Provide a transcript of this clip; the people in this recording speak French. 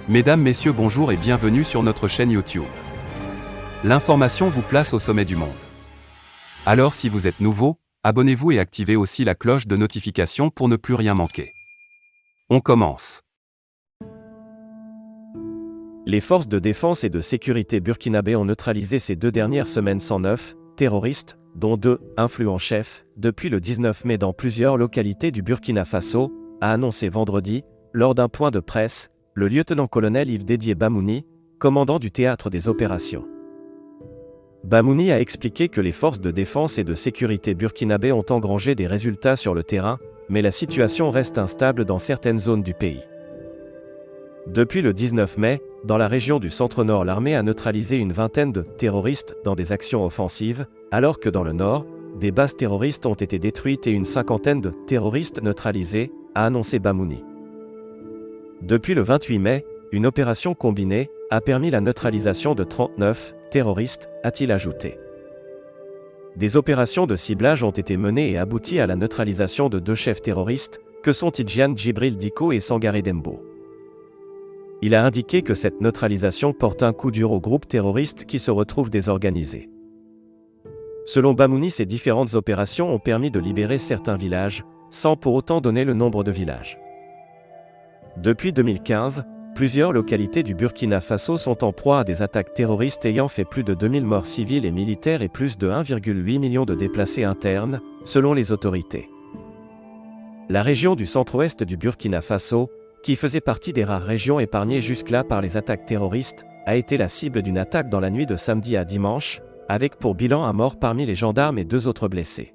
Mesdames, Messieurs, bonjour et bienvenue sur notre chaîne YouTube. L'information vous place au sommet du monde. Alors si vous êtes nouveau, abonnez-vous et activez aussi la cloche de notification pour ne plus rien manquer. On commence. Les forces de défense et de sécurité burkinabées ont neutralisé ces 2 dernières semaines 109 terroristes, dont 2 influents chefs, depuis le 19 mai dans plusieurs localités du Burkina Faso, a annoncé vendredi, lors d'un point de presse, le lieutenant-colonel Yves Dédié Bamouni, commandant du théâtre des opérations. Bamouni a expliqué que les forces de défense et de sécurité burkinabées ont engrangé des résultats sur le terrain, mais la situation reste instable dans certaines zones du pays. Depuis le 19 mai, dans la région du centre-nord, l'armée a neutralisé une vingtaine de terroristes dans des actions offensives, alors que dans le nord, des bases terroristes ont été détruites et une cinquantaine de terroristes neutralisés, a annoncé Bamouni. Depuis le 28 mai, une opération combinée a permis la neutralisation de 39 terroristes, a-t-il ajouté. Des opérations de ciblage ont été menées et abouties à la neutralisation de 2 chefs terroristes, que sont Tidjane Djibril Diko et Sangaré Dembo. Il a indiqué que cette neutralisation porte un coup dur aux groupes terroristes qui se retrouvent désorganisés. Selon Bamouni, ces différentes opérations ont permis de libérer certains villages, sans pour autant donner le nombre de villages. Depuis 2015, plusieurs localités du Burkina Faso sont en proie à des attaques terroristes ayant fait plus de 2000 morts civiles et militaires et plus de 1,8 million de déplacés internes, selon les autorités. La région du centre-ouest du Burkina Faso, qui faisait partie des rares régions épargnées jusque-là par les attaques terroristes, a été la cible d'une attaque dans la nuit de samedi à dimanche, avec pour bilan un mort parmi les gendarmes et 2 autres blessés.